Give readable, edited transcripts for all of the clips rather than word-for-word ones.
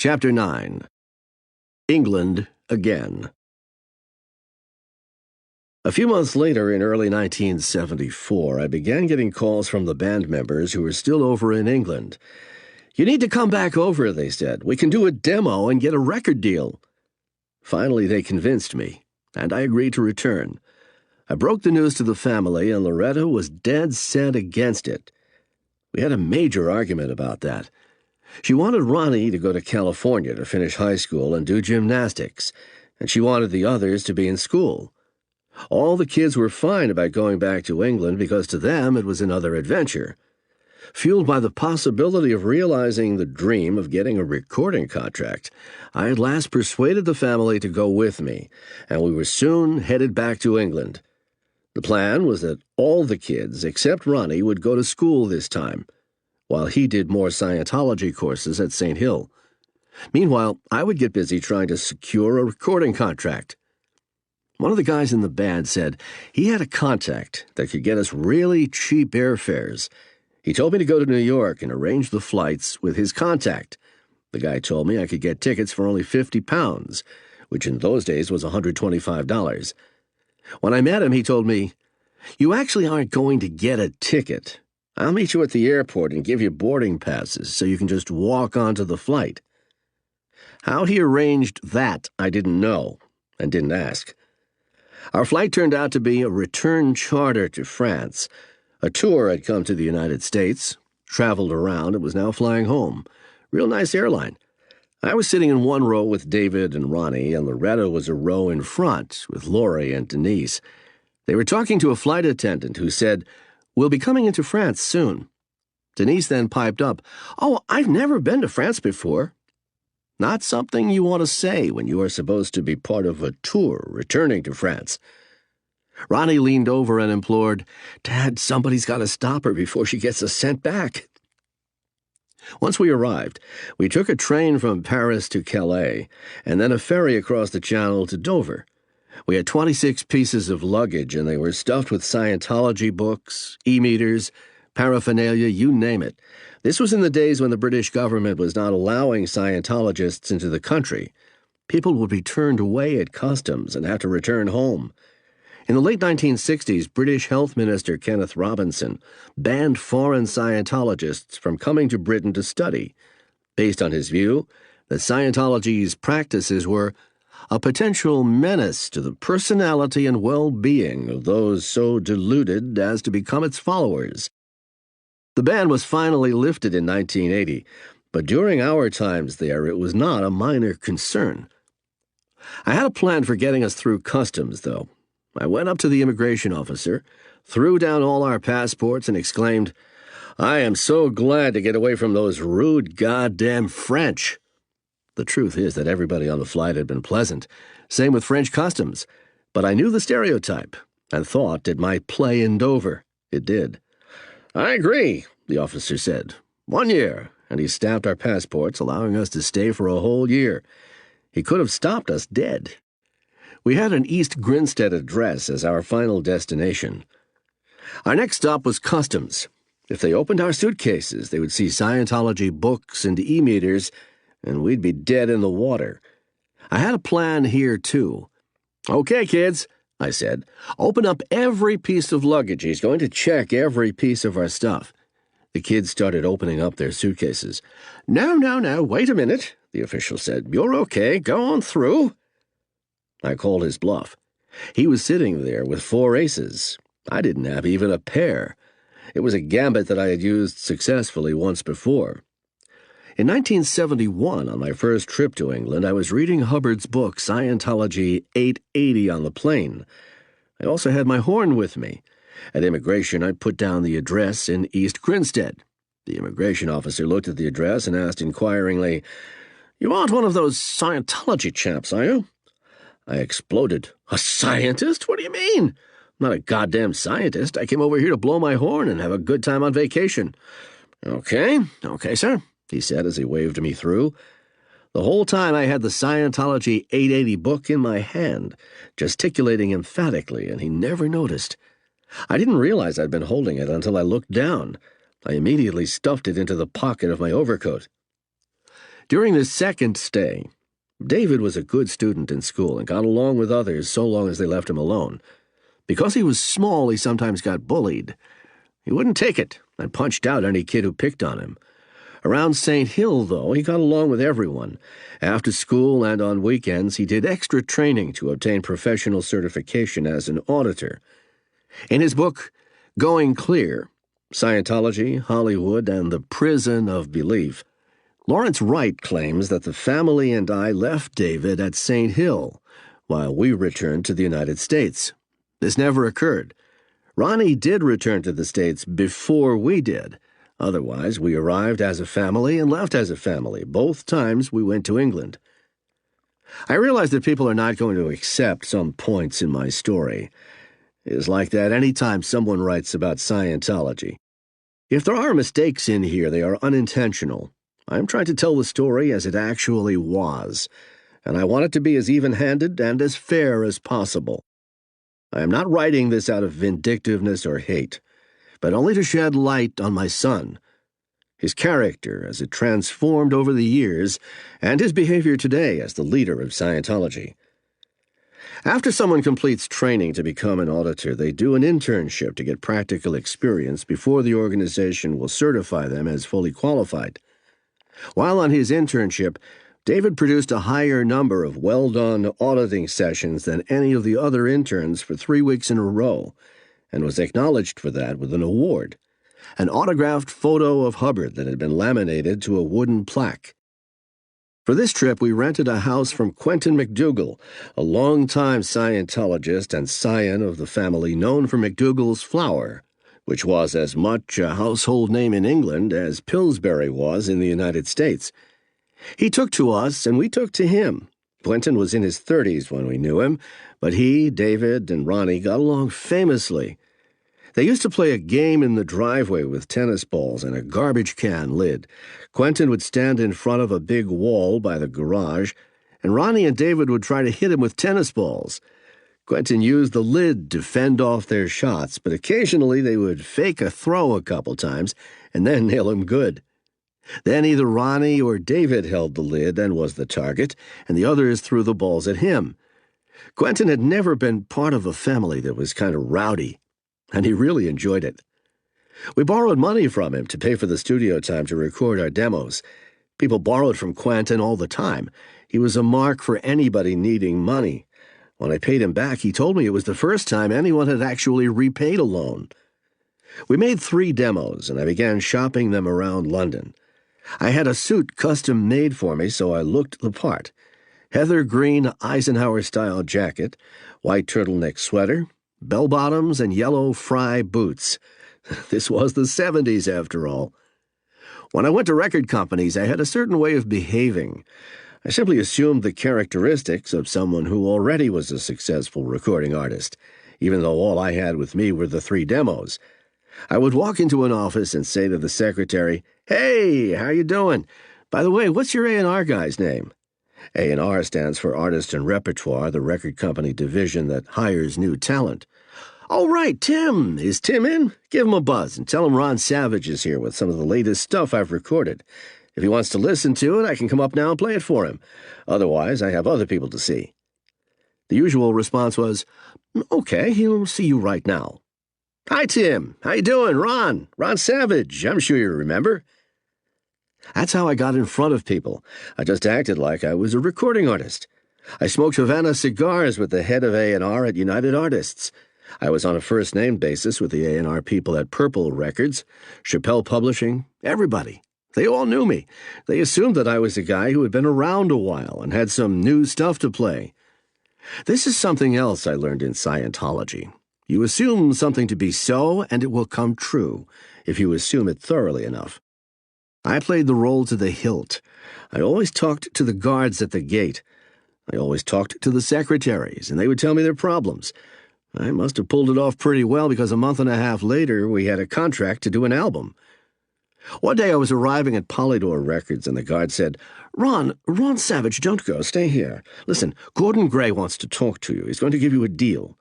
Chapter 9. England Again. A few months later, in early 1974, I began getting calls from the band members who were still over in England. "You need to come back over," they said. "We can do a demo and get a record deal." Finally, they convinced me, and I agreed to return. I broke the news to the family, and Loretta was dead set against it. We had a major argument about that. She wanted Ronnie to go to California to finish high school and do gymnastics, and she wanted the others to be in school. All the kids were fine about going back to England because to them it was another adventure. Fueled by the possibility of realizing the dream of getting a recording contract, I at last persuaded the family to go with me, and we were soon headed back to England. The plan was that all the kids, except Ronnie, would go to school this time, while he did more Scientology courses at St. Hill. Meanwhile, I would get busy trying to secure a recording contract. One of the guys in the band said he had a contact that could get us really cheap airfares. He told me to go to New York and arrange the flights with his contact. The guy told me I could get tickets for only £50, which in those days was $125. When I met him, he told me, "You actually aren't going to get a ticket. I'll meet you at the airport and give you boarding passes so you can just walk onto the flight." How he arranged that, I didn't know and didn't ask. Our flight turned out to be a return charter to France. A tour had come to the United States, traveled around, and was now flying home. Real nice airline. I was sitting in one row with David and Ronnie, and Loretta was a row in front with Lori and Denise. They were talking to a flight attendant who said, "We'll be coming into France soon." Denise then piped up, "Oh, I've never been to France before." Not something you want to say when you are supposed to be part of a tour returning to France. Ronnie leaned over and implored, "Dad, somebody's got to stop her before she gets us sent back." Once we arrived, we took a train from Paris to Calais, and then a ferry across the Channel to Dover. We had 26 pieces of luggage, and they were stuffed with Scientology books, e-meters, paraphernalia, you name it. This was in the days when the British government was not allowing Scientologists into the country. People would be turned away at customs and have to return home. In the late 1960s, British Health Minister Kenneth Robinson banned foreign Scientologists from coming to Britain to study, based on his view that Scientology's practices were a potential menace to the personality and well-being of those so deluded as to become its followers. The ban was finally lifted in 1980, but during our times there it was not a minor concern. I had a plan for getting us through customs, though. I went up to the immigration officer, threw down all our passports, and exclaimed, "I am so glad to get away from those rude goddamn French." The truth is that everybody on the flight had been pleasant, same with French customs, but I knew the stereotype and thought it might play in Dover. It did. "I agree," the officer said. 1 year, and he stamped our passports, allowing us to stay for a whole year. He could have stopped us dead. We had an East Grinstead address as our final destination. Our next stop was customs. If they opened our suitcases, they would see Scientology books and e-meters, and we'd be dead in the water. I had a plan here, too. "Okay, kids," I said, "open up every piece of luggage. He's going to check every piece of our stuff." The kids started opening up their suitcases. No, wait a minute," the official said. "You're okay. Go on through." I called his bluff. He was sitting there with 4 aces. I didn't have even a pair. It was a gambit that I had used successfully once before. In 1971, on my first trip to England, I was reading Hubbard's book, Scientology 880, on the plane. I also had my horn with me. At immigration, I put down the address in East Grinstead. The immigration officer looked at the address and asked inquiringly, "You aren't one of those Scientology chaps, are you?" I exploded. "A scientist? What do you mean? I'm not a goddamn scientist. I came over here to blow my horn and have a good time on vacation." Okay, sir," he said as he waved me through. The whole time I had the Scientology 880 book in my hand, gesticulating emphatically, and he never noticed. I didn't realize I'd been holding it until I looked down. I immediately stuffed it into the pocket of my overcoat. During the second stay, David was a good student in school and got along with others so long as they left him alone. Because he was small, he sometimes got bullied. He wouldn't take it and punched out any kid who picked on him. Around St. Hill, though, he got along with everyone. After school and on weekends, he did extra training to obtain professional certification as an auditor. In his book, Going Clear, Scientology, Hollywood, and the Prison of Belief, Lawrence Wright claims that the family and I left David at St. Hill while we returned to the United States. This never occurred. Ronnie did return to the States before we did. Otherwise, we arrived as a family and left as a family. Both times we went to England. I realize that people are not going to accept some points in my story. It is like that any time someone writes about Scientology. If there are mistakes in here, they are unintentional. I am trying to tell the story as it actually was, and I want it to be as even-handed and as fair as possible. I am not writing this out of vindictiveness or hate, but only to shed light on my son, his character as it transformed over the years, and his behavior today as the leader of Scientology. After someone completes training to become an auditor, they do an internship to get practical experience before the organization will certify them as fully qualified. While on his internship, David produced a higher number of well-done auditing sessions than any of the other interns for 3 weeks in a row, and was acknowledged for that with an award, an autographed photo of Hubbard that had been laminated to a wooden plaque. For this trip, we rented a house from Quentin McDougall, a longtime Scientologist and scion of the family known for McDougall's flour, which was as much a household name in England as Pillsbury was in the United States. He took to us, and we took to him. Quentin was in his 30s when we knew him, but he, David, and Ronnie got along famously. They used to play a game in the driveway with tennis balls and a garbage can lid. Quentin would stand in front of a big wall by the garage, and Ronnie and David would try to hit him with tennis balls. Quentin used the lid to fend off their shots, but occasionally they would fake a throw a couple times and then nail him good. Then either Ronnie or David held the lid and was the target, and the others threw the balls at him. Quentin had never been part of a family that was kind of rowdy, and he really enjoyed it. We borrowed money from him to pay for the studio time to record our demos. People borrowed from Quentin all the time. He was a mark for anybody needing money. When I paid him back, he told me it was the first time anyone had actually repaid a loan. We made 3 demos, and I began shopping them around London. I had a suit custom made for me, so I looked the part. Heather green Eisenhower-style jacket, white turtleneck sweater, bell-bottoms, and yellow fry boots. This was the 70s, after all. When I went to record companies, I had a certain way of behaving. I simply assumed the characteristics of someone who already was a successful recording artist, even though all I had with me were the 3 demos. I would walk into an office and say to the secretary, "Hey, how you doing? By the way, what's your A&R guy's name?" A&R stands for Artist and Repertoire, the record company division that hires new talent. "Oh, right, Tim. Is Tim in? Give him a buzz and tell him Ron Savage is here with some of the latest stuff I've recorded. If he wants to listen to it, I can come up now and play it for him. Otherwise, I have other people to see." The usual response was, "Okay, he'll see you right now." "Hi, Tim. How you doing? Ron Savage. I'm sure you remember." That's how I got in front of people. I just acted like I was a recording artist. I smoked Havana cigars with the head of A&R at United Artists. I was on a first-name basis with the A&R people at Purple Records, Chappelle Publishing, everybody. They all knew me. They assumed that I was a guy who had been around a while and had some new stuff to play. This is something else I learned in Scientology. You assume something to be so, and it will come true, if you assume it thoroughly enough. I played the role to the hilt. I always talked to the guards at the gate. I always talked to the secretaries, and they would tell me their problems. I must have pulled it off pretty well because a month and a half later we had a contract to do an album. One day I was arriving at Polydor Records, and the guard said, Ron Savage, don't go. Stay here. Listen, Gordon Gray wants to talk to you. He's going to give you a deal."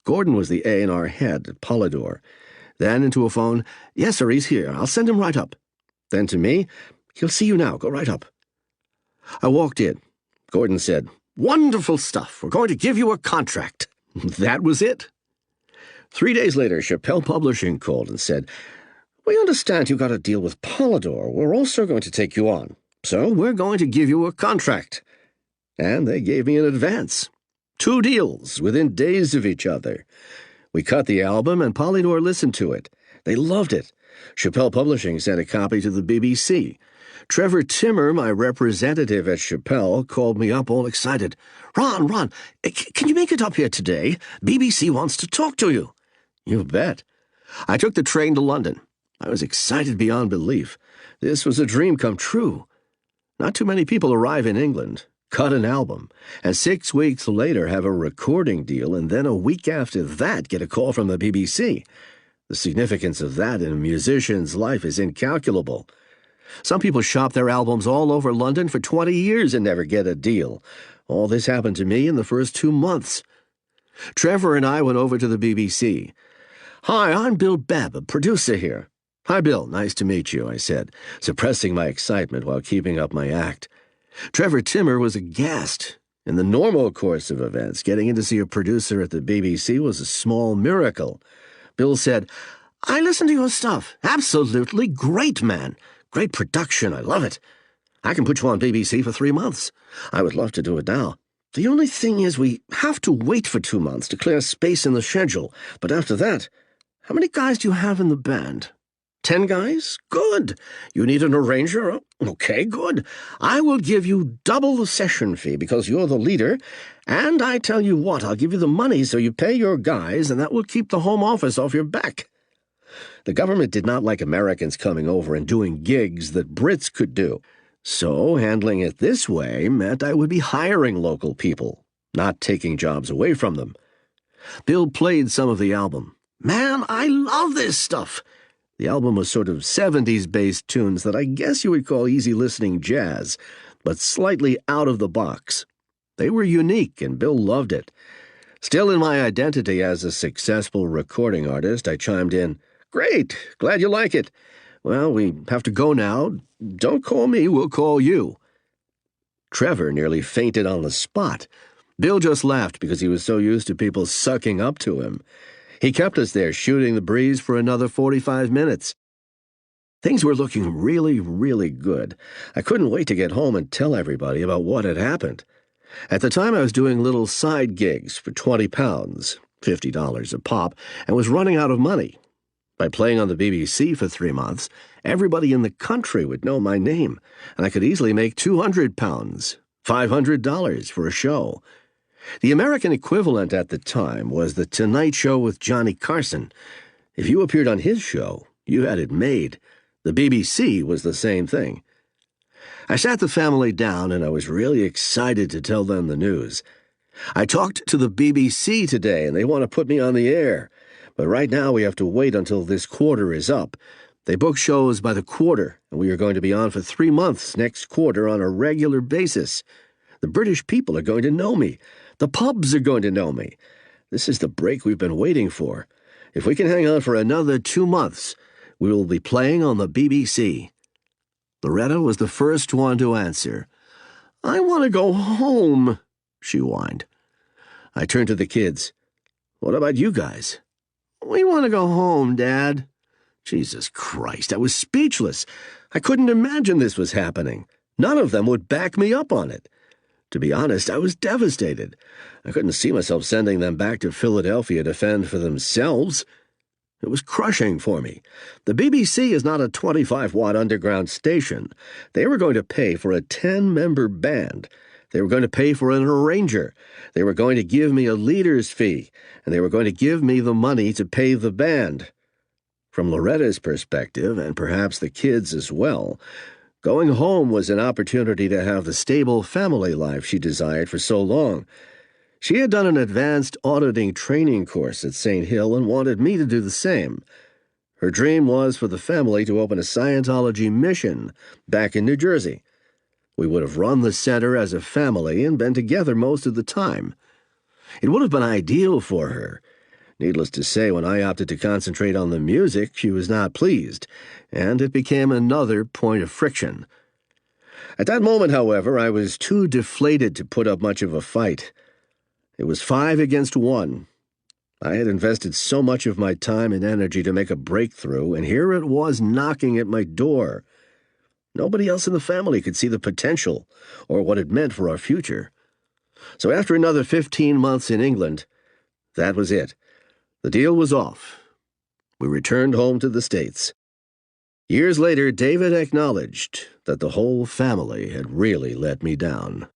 Gordon was the A&R head at Polydor. Then into a phone, "Yes, sir, he's here. I'll send him right up." Then to me, "He'll see you now. Go right up." I walked in. Gordon said, "Wonderful stuff. We're going to give you a contract." That was it. 3 days later, Chappell Publishing called and said, "We understand you got a deal with Polydor. We're also going to take you on. So we're going to give you a contract." And they gave me an advance. 2 deals within days of each other. We cut the album, and Polydor listened to it. They loved it. Chappell Publishing sent a copy to the BBC. Trevor Timmer, my representative at Chappell, called me up all excited. Ron, can you make it up here today? BBC wants to talk to you." "You bet." I took the train to London. I was excited beyond belief. This was a dream come true. Not too many people arrive in England, cut an album, and 6 weeks later have a recording deal, and then a week after that get a call from the BBC. The significance of that in a musician's life is incalculable. Some people shop their albums all over London for 20 years and never get a deal. All this happened to me in the first 2 months. Trevor and I went over to the BBC. "Hi, I'm Bill Babb, a producer here." "Hi, Bill. Nice to meet you," I said, suppressing my excitement while keeping up my act. Trevor Timmer was aghast. In the normal course of events, getting in to see a producer at the BBC was a small miracle. Bill said, "I listen to your stuff. Absolutely great, man. Great production. I love it. I can put you on BBC for 3 months. I would love to do it now. The only thing is we have to wait for 2 months to clear space in the schedule. But after that, how many guys do you have in the band?" 10 guys? Good. You need an arranger? Okay, good. I will give you double the session fee because you're the leader, and I tell you what, I'll give you the money so you pay your guys, and that will keep the Home Office off your back. The government did not like Americans coming over and doing gigs that Brits could do, so handling it this way meant I would be hiring local people, not taking jobs away from them. Bill played some of the album. Man, I love this stuff. The album was sort of 70s-based tunes that I guess you would call easy-listening jazz, but slightly out of the box. They were unique, and Bill loved it. Still in my identity as a successful recording artist, I chimed in, "Great, glad you like it. Well, we have to go now. Don't call me, we'll call you." Trevor nearly fainted on the spot. Bill just laughed because he was so used to people sucking up to him. He kept us there shooting the breeze for another 45 minutes. Things were looking really, really good. I couldn't wait to get home and tell everybody about what had happened. At the time, I was doing little side gigs for £20, $50 a pop, and was running out of money. By playing on the BBC for 3 months, everybody in the country would know my name, and I could easily make £200, $500 for a show. The American equivalent at the time was The Tonight Show with Johnny Carson. If you appeared on his show, you had it made. The BBC was the same thing. I sat the family down, and I was really excited to tell them the news. "I talked to the BBC today, and they want to put me on the air. But right now we have to wait until this quarter is up. They book shows by the quarter, and we are going to be on for 3 months next quarter on a regular basis. The British people are going to know me. The pubs are going to know me. This is the break we've been waiting for. If we can hang on for another 2 months, we will be playing on the BBC." Loretta was the first one to answer. "I want to go home," she whined. I turned to the kids. "What about you guys?" "We want to go home, Dad." Jesus Christ, I was speechless. I couldn't imagine this was happening. None of them would back me up on it. To be honest, I was devastated. I couldn't see myself sending them back to Philadelphia to fend for themselves. It was crushing for me. The BBC is not a 25-watt underground station. They were going to pay for a 10-member band. They were going to pay for an arranger. They were going to give me a leader's fee, and they were going to give me the money to pay the band. From Loretta's perspective, and perhaps the kids as well, going home was an opportunity to have the stable family life she desired for so long. She had done an advanced auditing training course at St. Hill and wanted me to do the same. Her dream was for the family to open a Scientology mission back in New Jersey. We would have run the center as a family and been together most of the time. It would have been ideal for her. Needless to say, when I opted to concentrate on the music, she was not pleased, and it became another point of friction. At that moment, however, I was too deflated to put up much of a fight. It was 5 against 1. I had invested so much of my time and energy to make a breakthrough, and here it was knocking at my door. Nobody else in the family could see the potential or what it meant for our future. So after another 15 months in England, that was it. The deal was off. We returned home to the States. Years later, David acknowledged that the whole family had really let me down.